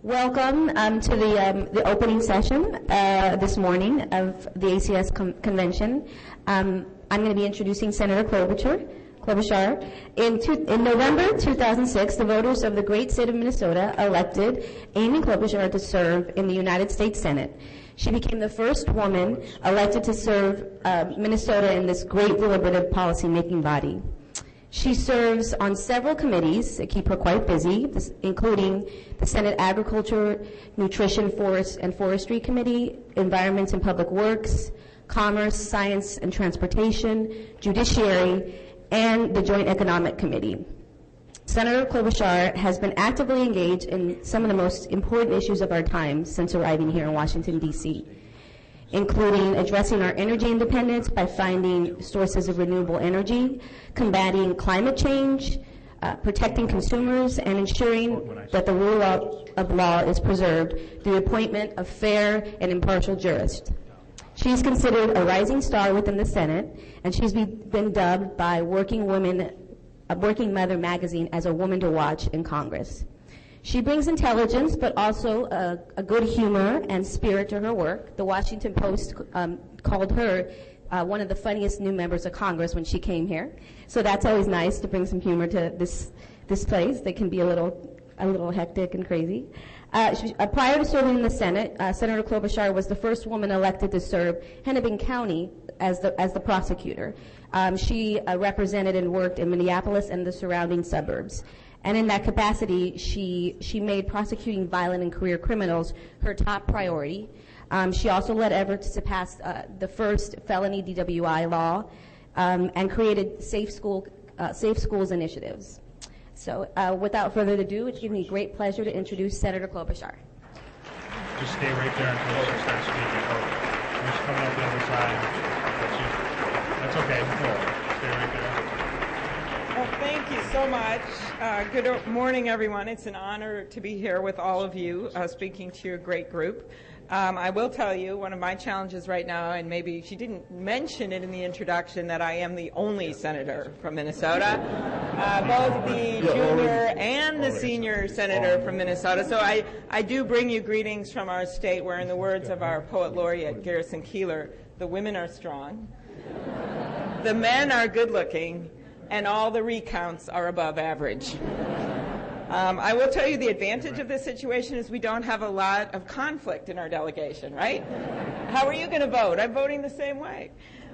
Welcome to the opening session this morning of the ACS convention. I'm going to be introducing Senator Klobuchar. In November 2006, the voters of the great state of Minnesota elected Amy Klobuchar to serve in the United States Senate. She became the first woman elected to serve Minnesota in this great deliberative policy-making body. She serves on several committees that keep her quite busy, including the Senate Agriculture, Nutrition, Forest, and Forestry Committee, Environment and Public Works, Commerce, Science and Transportation, Judiciary, and the Joint Economic Committee. Senator Klobuchar has been actively engaged in some of the most important issues of our time since arriving here in Washington, D.C., including addressing our energy independence by finding sources of renewable energy, combating climate change, protecting consumers, and ensuring that the rule of law is preserved through the appointment of fair and impartial jurists. She's considered a rising star within the Senate, and she's been dubbed by Working Mother magazine as a woman to watch in Congress. She brings intelligence, but also a good humor and spirit to her work. The Washington Post called her one of the funniest new members of Congress when she came here. So that's always nice to bring some humor to this place that can be a little hectic and crazy. Prior to serving in the Senate, Senator Klobuchar was the first woman elected to serve Hennepin County as the prosecutor. She represented and worked in Minneapolis and the surrounding suburbs. And in that capacity, she made prosecuting violent and career criminals her top priority. She also led efforts to pass the first felony DWI law and created safe schools initiatives. So without further ado, it gives me great pleasure to introduce Senator Klobuchar. Just stay right there until she starts speaking. Oh, she's coming up the other side. That's okay. Stay right there. Well, thank you so much. Good morning, everyone. It's an honor to be here with all of you, speaking to your great group. I will tell you, one of my challenges right now, and maybe she didn't mention it in the introduction, that I am the only senator from Minnesota, both the junior and the senior senator from Minnesota. So I do bring you greetings from our state where, in the words of our poet laureate, Garrison Keillor, the women are strong, the men are good-looking, and all the recounts are above average. I will tell you the advantage of this situation is we don't have a lot of conflict in our delegation, right? How are you going to vote? I'm voting the same way.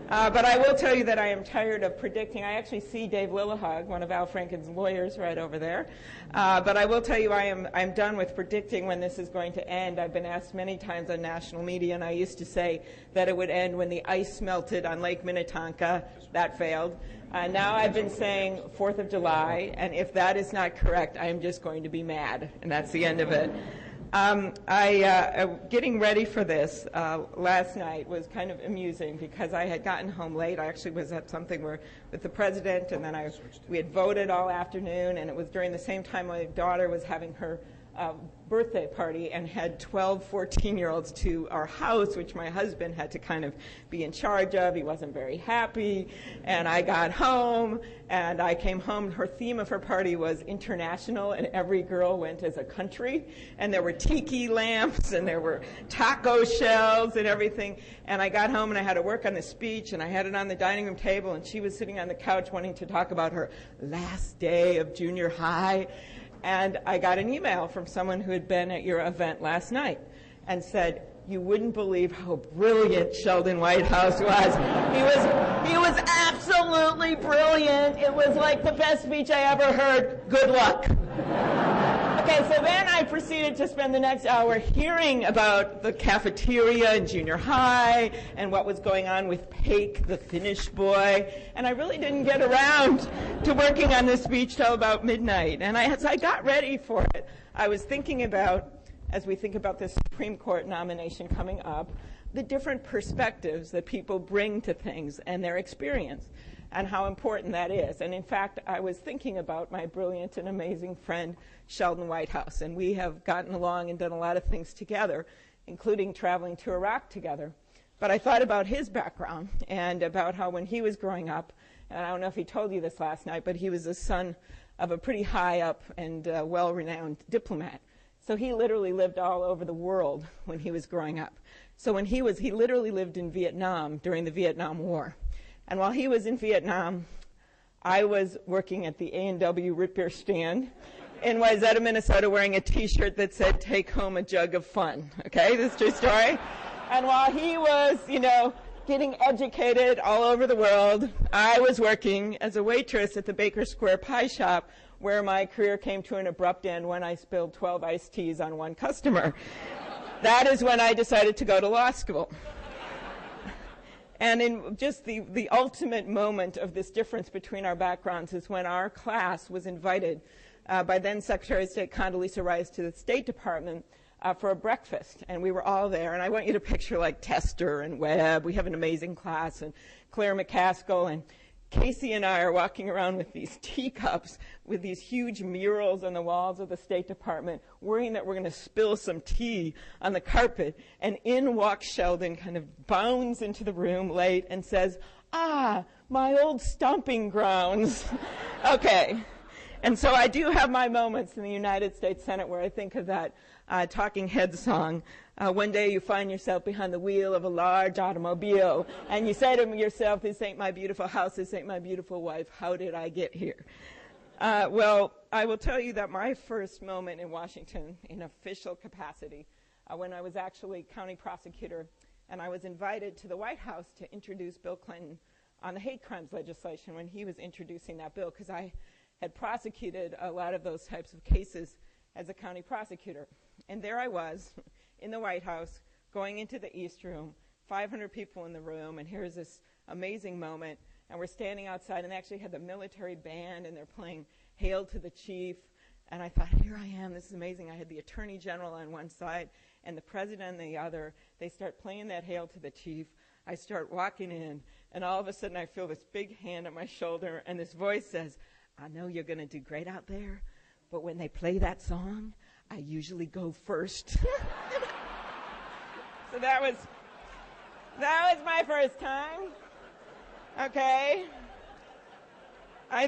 But I will tell you that I am tired of predicting. I actually see Dave Lillehog, one of Al Franken's lawyers, right over there. But I will tell you I'm done with predicting when this is going to end. I've been asked many times on national media, and I used to say that it would end when the ice melted on Lake Minnetonka. That failed. Now I've been saying 4th of July, and if that is not correct, I am just going to be mad, and that's the end of it. Getting ready for this last night was kind of amusing because I had gotten home late. I actually was at something with the president, and then we had voted all afternoon, and it was during the same time my daughter was having her birthday party and had 12 14-year-olds to our house, which my husband had to kind of be in charge of. He wasn't very happy. And I got home, and I came home. Her theme of her party was international, and every girl went as a country. And there were tiki lamps, and there were taco shells and everything. And I got home, and I had to work on the speech, and I had it on the dining room table, and she was sitting on the couch wanting to talk about her last day of junior high. And I got an email from someone who had been at your event last night and said, "You wouldn't believe how brilliant Sheldon Whitehouse was. He was absolutely brilliant. It was like the best speech I ever heard. Good luck." Okay, so then I proceeded to spend the next hour hearing about the cafeteria in junior high and what was going on with Paik, the Finnish boy. And I really didn't get around to working on this speech till about midnight. And as I got ready for it, I was thinking about, as we think about this Supreme Court nomination coming up, the different perspectives that people bring to things and their experience, and how important that is. And in fact, I was thinking about my brilliant and amazing friend, Sheldon Whitehouse, and we have gotten along and done a lot of things together, including traveling to Iraq together. But I thought about his background and about how when he was growing up, and I don't know if he told you this last night, but he was the son of a pretty high up and well-renowned diplomat. So he literally lived all over the world when he was growing up. So he literally lived in Vietnam during the Vietnam War. And while he was in Vietnam, I was working at the A&W root beer stand in Wayzata, Minnesota, wearing a T-shirt that said, "Take home a jug of fun." Okay, this is a true story. And while he was, getting educated all over the world, I was working as a waitress at the Baker Square Pie Shop, where my career came to an abrupt end when I spilled 12 iced teas on one customer. That is when I decided to go to law school. And in just the ultimate moment of this difference between our backgrounds is when our class was invited by then Secretary of State Condoleezza Rice to the State Department for a breakfast. And we were all there. And I want you to picture like Tester and Webb. We have an amazing class. And Claire McCaskill and Casey and I are walking around with these teacups with these huge murals on the walls of the State Department, worrying that we're going to spill some tea on the carpet. And in walks Sheldon, kind of bounds into the room late and says, "Ah, my old stomping grounds." Okay. And so I do have my moments in the United States Senate where I think of that Talking Heads song. One day you find yourself behind the wheel of a large automobile, and you say to yourself, "This ain't my beautiful house, this ain't my beautiful wife. How did I get here?" Well, I will tell you that my first moment in Washington in official capacity, when I was actually county prosecutor, and I was invited to the White House to introduce Bill Clinton on the hate crimes legislation when he was introducing that bill, because I had prosecuted a lot of those types of cases as a county prosecutor. And there I was in the White House going into the East Room, 500 people in the room, and here's this amazing moment. And we're standing outside, and they actually had the military band, and they're playing Hail to the Chief. And I thought, here I am, this is amazing. I had the Attorney General on one side and the President on the other. They start playing that Hail to the Chief. I start walking in, and all of a sudden I feel this big hand on my shoulder, and this voice says, "I know you're going to do great out there, but when they play that song, I usually go first." So that was my first time. Okay. I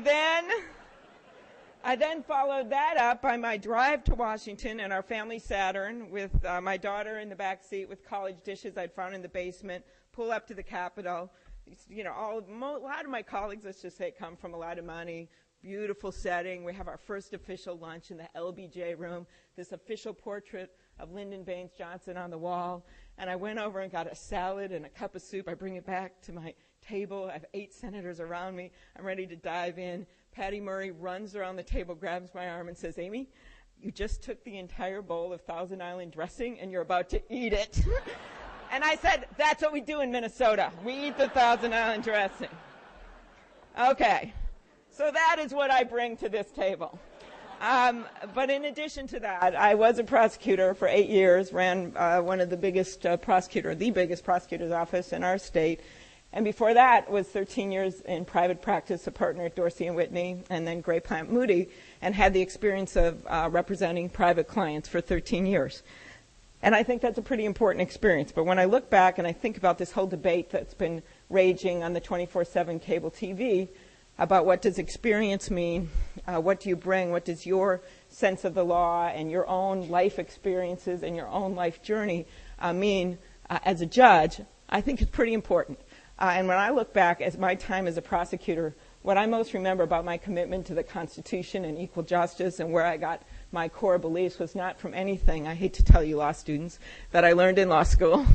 then followed that up by my drive to Washington in our family Saturn with my daughter in the back seat with college dishes I'd found in the basement, pull up to the Capitol. A lot of my colleagues, let's just say, come from a lot of money. Beautiful setting. We have our first official lunch in the LBJ room, this official portrait of Lyndon Baines Johnson on the wall. And I went over and got a salad and a cup of soup. I bring it back to my table. I have 8 senators around me. I'm ready to dive in. Patty Murray runs around the table, grabs my arm, and says, "Amy, you just took the entire bowl of Thousand Island dressing, and you're about to eat it." And I said, "That's what we do in Minnesota. We eat the Thousand Island dressing." Okay. So that is what I bring to this table. But in addition to that, I was a prosecutor for 8 years, ran one of the biggest the biggest prosecutor's office in our state. And before that was 13 years in private practice, a partner at Dorsey & Whitney, and then Gray Plant Moody, and had the experience of representing private clients for 13 years. And I think that's a pretty important experience. But when I look back and I think about this whole debate that's been raging on the 24/7 cable TV, about what does experience mean, what do you bring, what does your sense of the law and your own life experiences and your own life journey mean as a judge, I think it's pretty important. And when I look back at my time as a prosecutor, what I most remember about my commitment to the Constitution and equal justice and where I got my core beliefs was not from anything, I hate to tell you law students, that I learned in law school.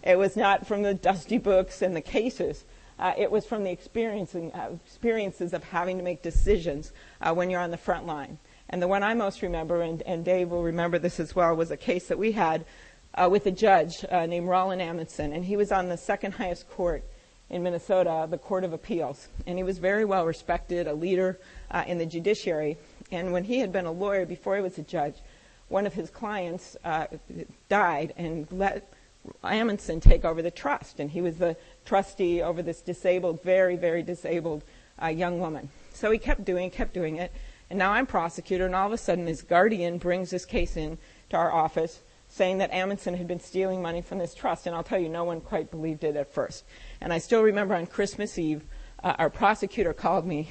It was not from the dusty books and the cases. It was from the experiences of having to make decisions when you're on the front line. And the one I most remember, and Dave will remember this as well, was a case that we had with a judge named Roland Amundsen. And he was on the second highest court in Minnesota, the Court of Appeals. And he was very well respected, a leader in the judiciary. And when he had been a lawyer before he was a judge, one of his clients died and let Amundsen take over the trust, and he was the trustee over this disabled, very, very disabled young woman. So he kept doing it, and now I'm prosecutor, and all of a sudden his guardian brings this case in to our office saying that Amundsen had been stealing money from this trust, and I'll tell you, no one quite believed it at first. And I still remember on Christmas Eve, our prosecutor called me,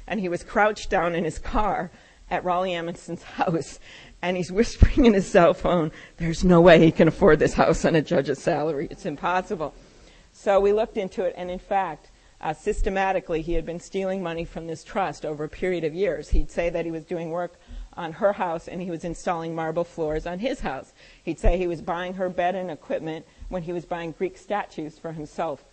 and he was crouched down in his car at Raleigh Amundsen's house, and he's whispering in his cell phone, there's no way he can afford this house on a judge's salary. It's impossible. So we looked into it, and in fact, systematically, he had been stealing money from this trust over a period of years. He'd say that he was doing work on her house and he was installing marble floors on his house. He'd say he was buying her bed and equipment when he was buying Greek statues for himself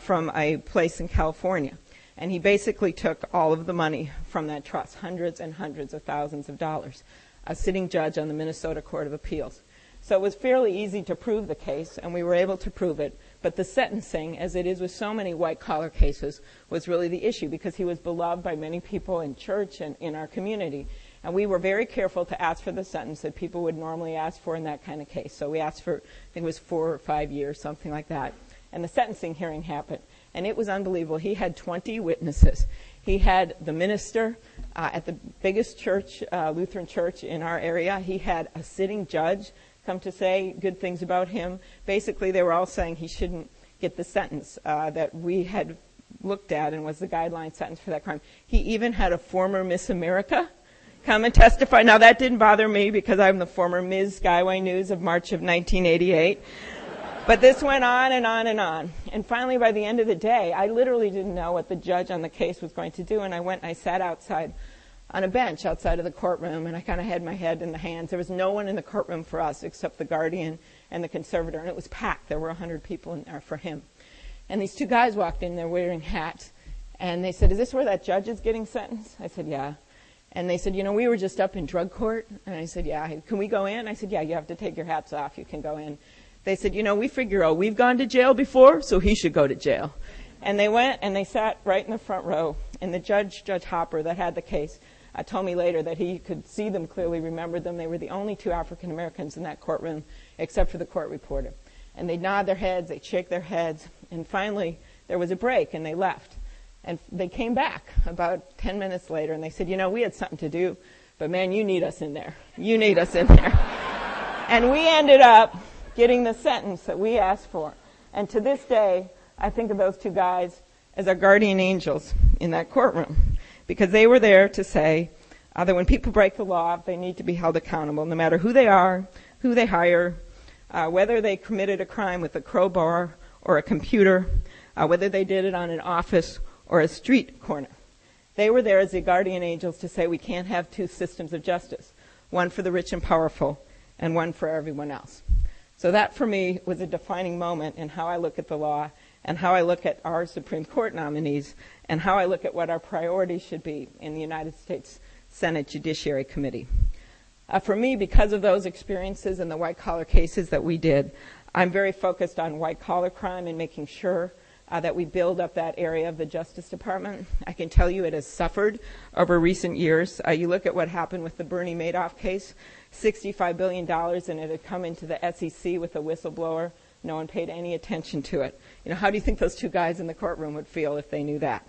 from a place in California. And he basically took all of the money from that trust, hundreds and hundreds of thousands of dollars, a sitting judge on the Minnesota Court of Appeals. So it was fairly easy to prove the case, and we were able to prove it. But the sentencing, as it is with so many white-collar cases, was really the issue because he was beloved by many people in church and in our community. And we were very careful to ask for the sentence that people would normally ask for in that kind of case. So we asked for, I think it was 4 or 5 years, something like that. And the sentencing hearing happened. And it was unbelievable. He had 20 witnesses. He had the minister at the biggest church, Lutheran church in our area. He had a sitting judge come to say good things about him. Basically, they were all saying he shouldn't get the sentence that we had looked at and was the guideline sentence for that crime. He even had a former Miss America come and testify. Now, that didn't bother me because I'm the former Ms. Skyway News of March of 1988. But this went on and on and on. And finally, by the end of the day, I literally didn't know what the judge on the case was going to do. And I went and I sat outside on a bench outside of the courtroom, and I kind of had my head in the hands. There was no one in the courtroom for us except the guardian and the conservator, and it was packed. There were 100 people in there for him. And these 2 guys walked in, they're wearing hats, and they said, is this where that judge is getting sentenced? I said, yeah. And they said, you know, we were just up in drug court. And I said, yeah. Can we go in? I said, yeah, you have to take your hats off. You can go in. They said, you know, we figure, oh, we've gone to jail before, so he should go to jail. And they went and they sat right in the front row. And the Judge Hopper that had the case told me later that he could see them clearly, remembered them. They were the only 2 African Americans in that courtroom, except for the court reporter. And they'd nod their heads, they'd shake their heads, and finally there was a break and they left. And they came back about 10 minutes later and they said, you know, we had something to do, but man, you need us in there. You need us in there. And we ended up getting the sentence that we asked for. And to this day, I think of those 2 guys as our guardian angels in that courtroom, because they were there to say that when people break the law, they need to be held accountable, no matter who they are, who they hire, whether they committed a crime with a crowbar or a computer, whether they did it on an office or a street corner. They were there as the guardian angels to say we can't have 2 systems of justice, one for the rich and powerful and one for everyone else. So that, for me, was a defining moment in how I look at the law and how I look at our Supreme Court nominees and how I look at what our priorities should be in the United States Senate Judiciary Committee. For me, because of those experiences and the white-collar cases that we did, I'm very focused on white-collar crime and making sure that we build up that area of the Justice Department. I can tell you it has suffered over recent years. You look at what happened with the Bernie Madoff case, $65 billion, and it had come into the SEC with a whistleblower. No one paid any attention to it. You know, how do you think those 2 guys in the courtroom would feel if they knew that?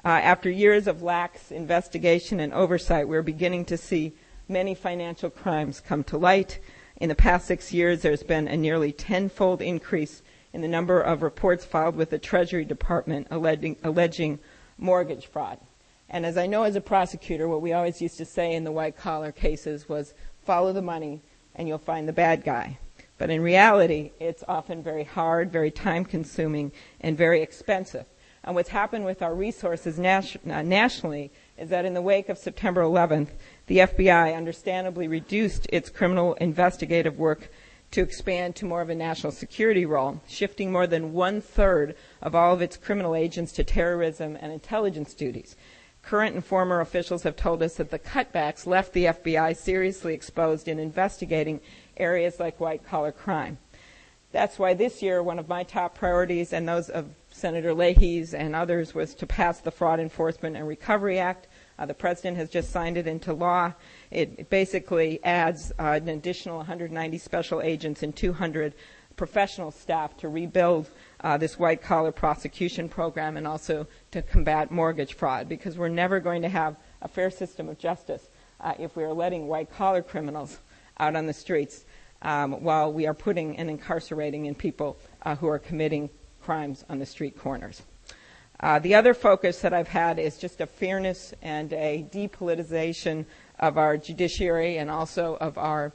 After years of lax investigation and oversight, we're beginning to see many financial crimes come to light. In the past 6 years, there's been a nearly 10-fold increase in the number of reports filed with the Treasury Department alleging mortgage fraud. And as I know as a prosecutor, what we always used to say in the white-collar cases was, follow the money and you'll find the bad guy. But in reality, it's often very hard, very time-consuming, and very expensive. And what's happened with our resources nationally is that in the wake of September 11th, the FBI understandably reduced its criminal investigative work to expand to more of a national security role, shifting more than 1/3 of all of its criminal agents to terrorism and intelligence duties. Current and former officials have told us that the cutbacks left the FBI seriously exposed in investigating areas like white-collar crime. That's why this year one of my top priorities, and those of Senator Leahy's and others, was to pass the Fraud Enforcement and Recovery Act. The President has just signed it into law. It basically adds an additional 190 special agents and 200 professional staff to rebuild this white-collar prosecution program and also to combat mortgage fraud, because we're never going to have a fair system of justice if we are letting white-collar criminals out on the streets while we are putting and incarcerating in people who are committing crimes on the street corners. The other focus that I've had is just a fairness and a depolitization of our judiciary and also of our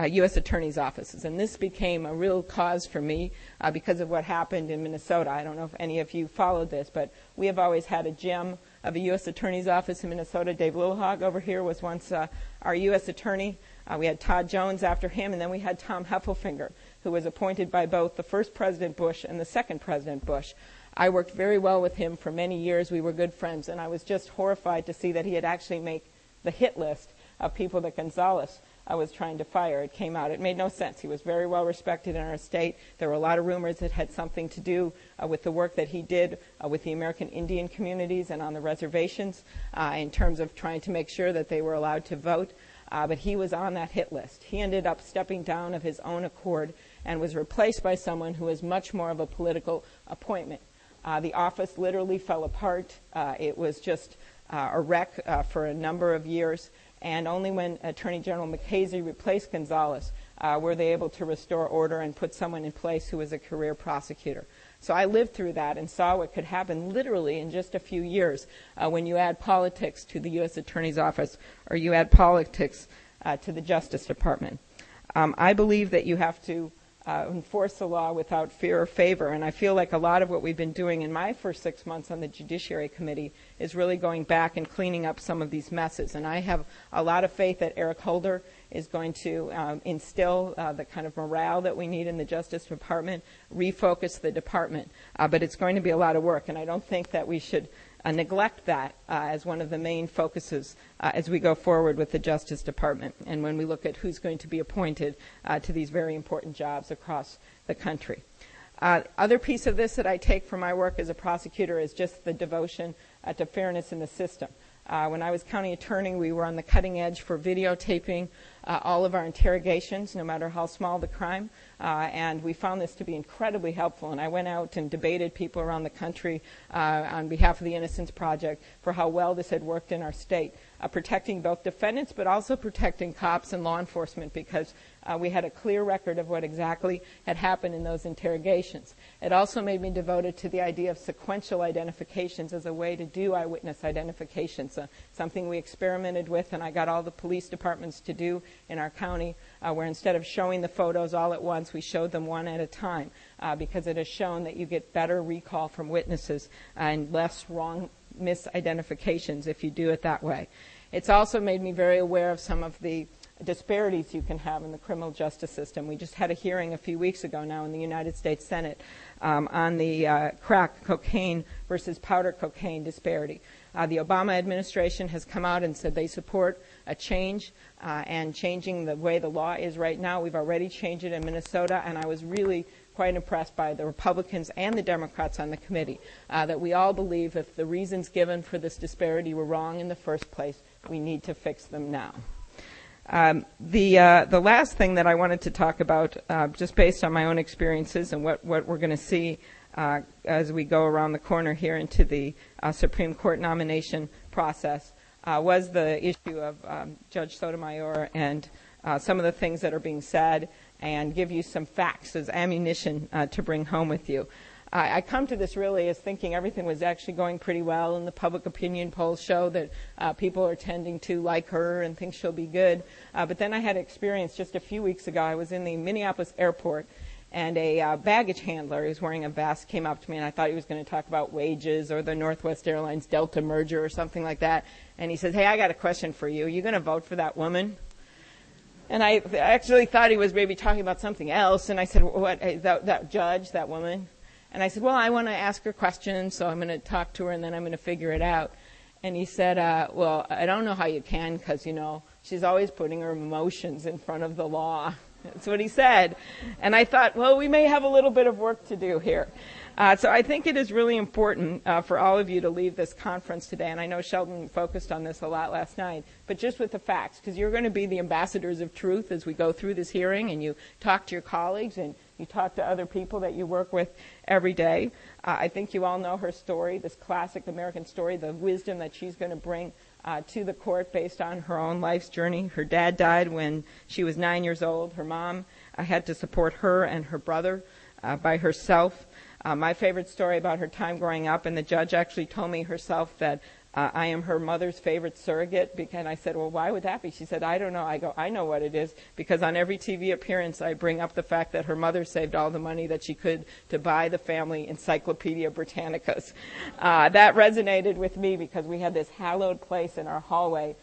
U.S. Attorney's offices. And this became a real cause for me because of what happened in Minnesota. I don't know if any of you followed this, but we have always had a gem of a U.S. Attorney's office in Minnesota. Dave Lilhog over here was once our U.S. Attorney. We had Todd Jones after him, and then we had Tom Heffelfinger, who was appointed by both the first President Bush and the second President Bush. I worked very well with him for many years. We were good friends, and I was just horrified to see that he had actually made the hit list of people that Gonzales was trying to fire. It came out. It made no sense. He was very well respected in our state. There were a lot of rumors that had something to do with the work that he did with the American Indian communities and on the reservations in terms of trying to make sure that they were allowed to vote. But he was on that hit list. He ended up stepping down of his own accord and was replaced by someone who was much more of a political appointment. The office literally fell apart. It was just a wreck for a number of years. And only when Attorney General McCasey replaced Gonzales were they able to restore order and put someone in place who was a career prosecutor. So I lived through that and saw what could happen literally in just a few years when you add politics to the U.S. Attorney's Office or you add politics to the Justice Department. I believe that you have to enforce the law without fear or favor, and I feel like a lot of what we've been doing in my first 6 months on the Judiciary Committee is really going back and cleaning up some of these messes. And I have a lot of faith that Eric Holder is going to instill the kind of morale that we need in the Justice Department, refocus the department. But it's going to be a lot of work, and I don't think that we should neglect that as one of the main focuses as we go forward with the Justice Department and when we look at who's going to be appointed to these very important jobs across the country. Other piece of this that I take from my work as a prosecutor is just the devotion to fairness in the system. When I was county attorney, we were on the cutting edge for videotaping all of our interrogations, no matter how small the crime, and we found this to be incredibly helpful. And I went out and debated people around the country on behalf of the Innocence Project for how well this had worked in our state, protecting both defendants but also protecting cops and law enforcement because we had a clear record of what exactly had happened in those interrogations. It also made me devoted to the idea of sequential identifications as a way to do eyewitness identifications, something we experimented with and I got all the police departments to do in our county, where instead of showing the photos all at once, we showed them one at a time because it has shown that you get better recall from witnesses and less wrong misidentifications if you do it that way. It's also made me very aware of some of the disparities you can have in the criminal justice system. We just had a hearing a few weeks ago now in the United States Senate on the crack cocaine versus powder cocaine disparity. The Obama administration has come out and said they support a change and changing the way the law is right now. We've already changed it in Minnesota, and I was really quite impressed by the Republicans and the Democrats on the committee, that we all believe if the reasons given for this disparity were wrong in the first place, we need to fix them now. The last thing that I wanted to talk about, just based on my own experiences and what we're going to see as we go around the corner here into the Supreme Court nomination process, was the issue of Judge Sotomayor and some of the things that are being said, and give you some facts as ammunition to bring home with you. I come to this really as thinking everything was actually going pretty well, and the public opinion polls show that people are tending to like her and think she'll be good. But then I had an experience just a few weeks ago. I was in the Minneapolis airport, and a baggage handler who's wearing a vest came up to me, and I thought he was going to talk about wages or the Northwest Airlines Delta merger or something like that. And he said, "Hey, I got a question for you. Are you going to vote for that woman?" And I actually thought he was maybe talking about something else. And I said, "What, that judge, that woman?" And I said, "Well, I want to ask her questions, so I'm going to talk to her, and then I'm going to figure it out." And he said, "Well, I don't know how you can because, you know, she's always putting her emotions in front of the law." That's what he said. And I thought, well, we may have a little bit of work to do here. So I think it is really important for all of you to leave this conference today, and I know Sheldon focused on this a lot last night, but just with the facts, because you're going to be the ambassadors of truth as we go through this hearing, and you talk to your colleagues, and you talk to other people that you work with every day. I think you all know her story, this classic American story, the wisdom that she's going to bring to the court based on her own life's journey. Her dad died when she was 9 years old. Her mom had to support her and her brother by herself. My favorite story about her time growing up, and the judge actually told me herself that I am her mother's favorite surrogate. And I said, well, why would that be? She said, I don't know. I go, I know what it is, because on every TV appearance I bring up the fact that her mother saved all the money that she could to buy the family Encyclopedia Britannicas. That resonated with me because we had this hallowed place in our hallway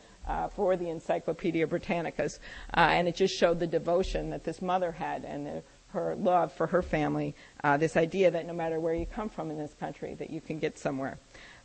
for the Encyclopedia Britannicas, and it just showed the devotion that this mother had and her love for her family, this idea that no matter where you come from in this country, that you can get somewhere.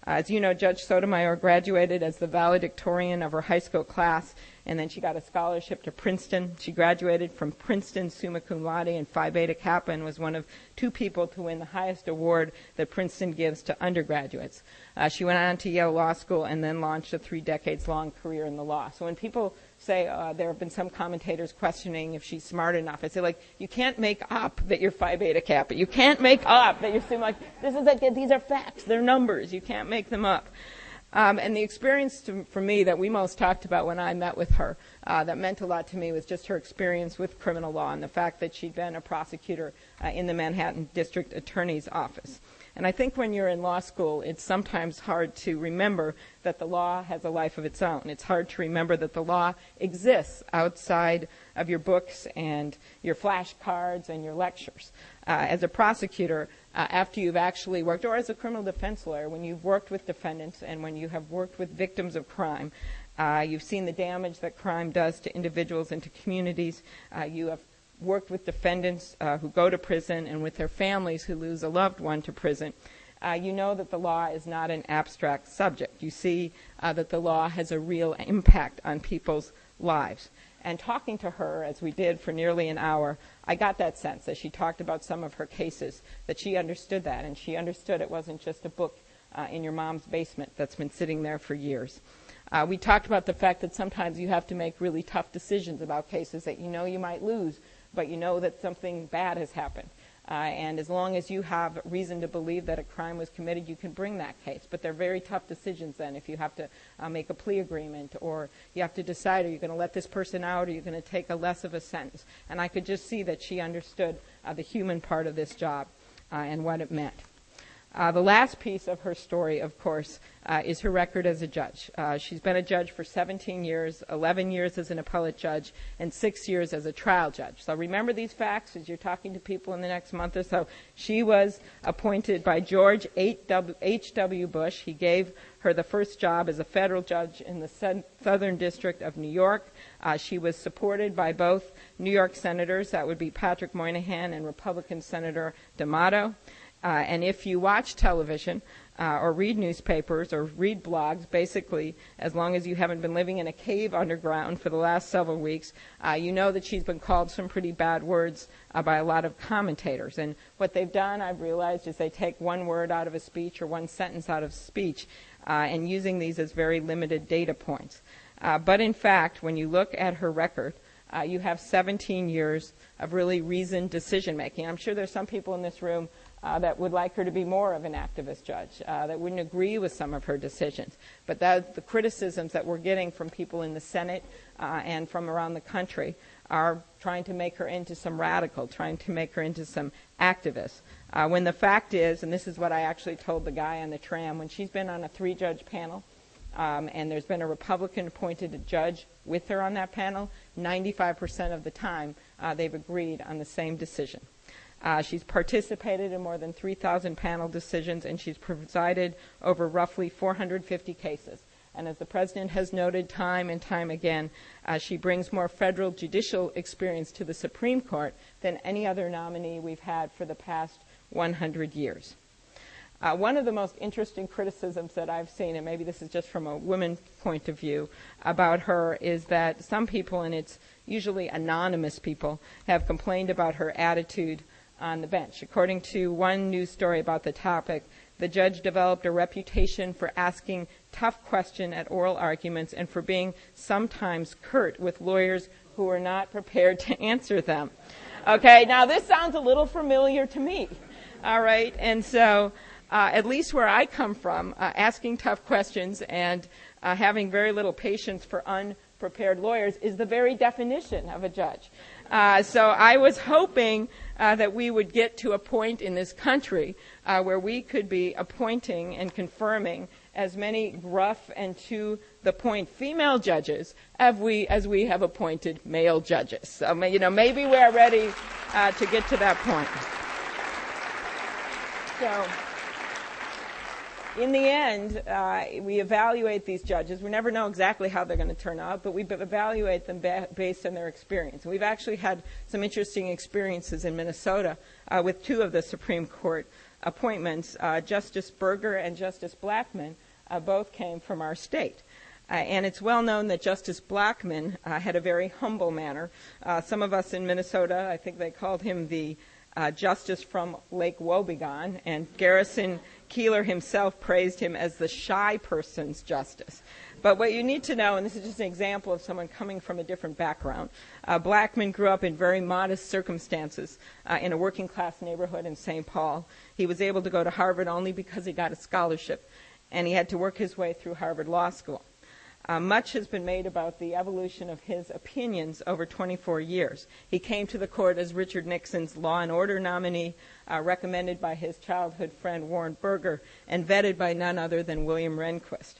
As you know, Judge Sotomayor graduated as the valedictorian of her high school class, and then she got a scholarship to Princeton. She graduated from Princeton summa cum laude and Phi Beta Kappa, and was one of 2 people to win the highest award that Princeton gives to undergraduates. She went on to Yale Law School and then launched a 3 decades-long career in the law. So when people say there have been some commentators questioning if she's smart enough, I say, like, you can't make up that you're Phi Beta Kappa. You can't make up that you're like these are facts. They're numbers. You can't make them up. And the experience for me that we most talked about when I met with her that meant a lot to me was just her experience with criminal law and the fact that she'd been a prosecutor in the Manhattan District Attorney's Office. And I think when you're in law school, it's sometimes hard to remember that the law has a life of its own. It's hard to remember that the law exists outside of your books and your flashcards and your lectures. As a prosecutor, after you've actually worked, or as a criminal defense lawyer, when you've worked with defendants and when you have worked with victims of crime, you've seen the damage that crime does to individuals and to communities. You have worked with defendants who go to prison and with their families who lose a loved one to prison. You know that the law is not an abstract subject. You see that the law has a real impact on people's lives. And talking to her, as we did for nearly an hour, I got that sense as she talked about some of her cases, that she understood that, and she understood it wasn't just a book in your mom's basement that's been sitting there for years. We talked about the fact that sometimes you have to make really tough decisions about cases that you know you might lose, but you know that something bad has happened. And as long as you have reason to believe that a crime was committed, you can bring that case. But they're very tough decisions then if you have to make a plea agreement, or you have to decide, are you going to let this person out, or are you going to take a less of a sentence? And I could just see that she understood the human part of this job and what it meant. The last piece of her story, of course, is her record as a judge. She's been a judge for 17 years, 11 years as an appellate judge, and 6 years as a trial judge. So remember these facts as you're talking to people in the next month or so. She was appointed by George H.W. Bush. He gave her the first job as a federal judge in the Southern District of New York. She was supported by both New York senators, that would be Patrick Moynihan and Republican Senator D'Amato. And if you watch television or read newspapers or read blogs, basically, as long as you haven't been living in a cave underground for the last several weeks, you know that she's been called some pretty bad words by a lot of commentators. And what they've done, I've realized, is they take one word out of a speech or one sentence out of speech and using these as very limited data points. But in fact, when you look at her record, you have 17 years of really reasoned decision-making. I'm sure there's some people in this room that would like her to be more of an activist judge, that wouldn't agree with some of her decisions. But the criticisms that we're getting from people in the Senate and from around the country are trying to make her into some radical, trying to make her into some activist. When the fact is, and this is what I actually told the guy on the tram, when she's been on a 3-judge panel, and there's been a Republican-appointed judge with her on that panel, 95% of the time they've agreed on the same decision. She's participated in more than 3,000 panel decisions, and she's presided over roughly 450 cases. And as the President has noted time and time again, she brings more federal judicial experience to the Supreme Court than any other nominee we've had for the past 100 years. One of the most interesting criticisms that I've seen, and maybe this is just from a woman's point of view, about her is that some people, and it's usually anonymous people, have complained about her attitude on the bench. According to one news story about the topic, the judge developed a reputation for asking tough questions at oral arguments and for being sometimes curt with lawyers who were not prepared to answer them. Okay, now this sounds a little familiar to me. All right, and so at least where I come from, asking tough questions and having very little patience for unprepared lawyers is the very definition of a judge. So I was hoping that we would get to a point in this country where we could be appointing and confirming as many gruff and to-the-point female judges as we have appointed male judges. So, maybe we're ready to get to that point. So, in the end, we evaluate these judges. We never know exactly how they're going to turn out, but we evaluate them based on their experience. And we've actually had some interesting experiences in Minnesota with two of the Supreme Court appointments. Justice Berger and Justice Blackmun both came from our state. And it's well known that Justice Blackmun had a very humble manner. Some of us in Minnesota, I think they called him the justice from Lake Wobegon, and Garrison Keillor himself praised him as the shy person's justice. But what you need to know, and this is just an example of someone coming from a different background, Blackmun grew up in very modest circumstances in a working-class neighborhood in St. Paul. He was able to go to Harvard only because he got a scholarship, and he had to work his way through Harvard Law School. Much has been made about the evolution of his opinions over 24 years. He came to the court as Richard Nixon's Law and Order nominee, recommended by his childhood friend Warren Burger, and vetted by none other than William Rehnquist.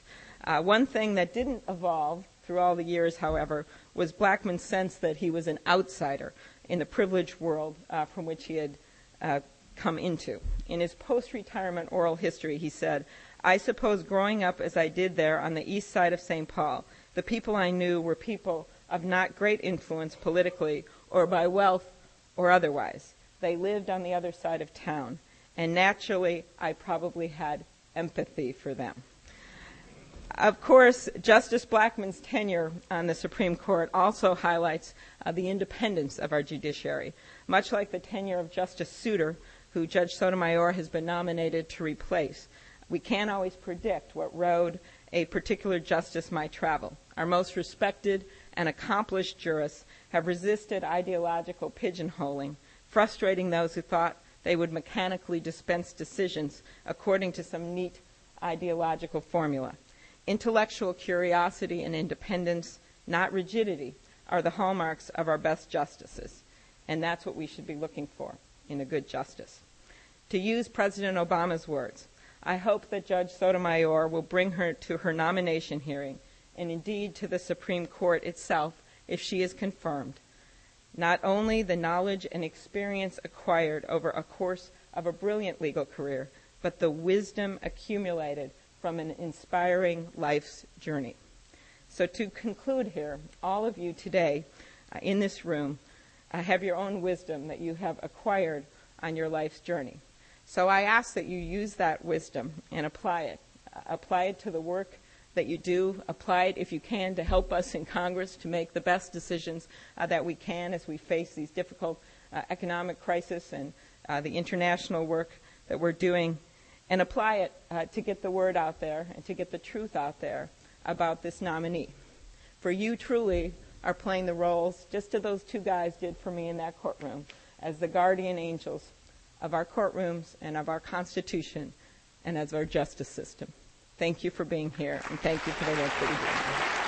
One thing that didn't evolve through all the years, however, was Blackmun's sense that he was an outsider in the privileged world from which he had come into. In his post-retirement oral history, he said, "I suppose growing up as I did there on the east side of St. Paul, the people I knew were people of not great influence politically or by wealth or otherwise. They lived on the other side of town, and naturally I probably had empathy for them." Of course, Justice Blackmun's tenure on the Supreme Court also highlights the independence of our judiciary. Much like the tenure of Justice Souter, who Judge Sotomayor has been nominated to replace, we can't always predict what road a particular justice might travel. Our most respected and accomplished jurists have resisted ideological pigeonholing, frustrating those who thought they would mechanically dispense decisions according to some neat ideological formula. Intellectual curiosity and independence, not rigidity, are the hallmarks of our best justices, and that's what we should be looking for in a good justice. To use President Obama's words, I hope that Judge Sotomayor will bring her to her nomination hearing, and indeed to the Supreme Court itself if she is confirmed, not only the knowledge and experience acquired over a course of a brilliant legal career, but the wisdom accumulated from an inspiring life's journey. So to conclude here, all of you today in this room have your own wisdom that you have acquired on your life's journey. So I ask that you use that wisdom and apply it. Apply it to the work that you do. Apply it, if you can, to help us in Congress to make the best decisions that we can as we face these difficult economic crisis and the international work that we're doing. And apply it to get the word out there and to get the truth out there about this nominee. For you truly are playing the roles, just as those two guys did for me in that courtroom, as the guardian angels of our courtrooms and of our Constitution and as our justice system. Thank you for being here, and thank you for the work that you do.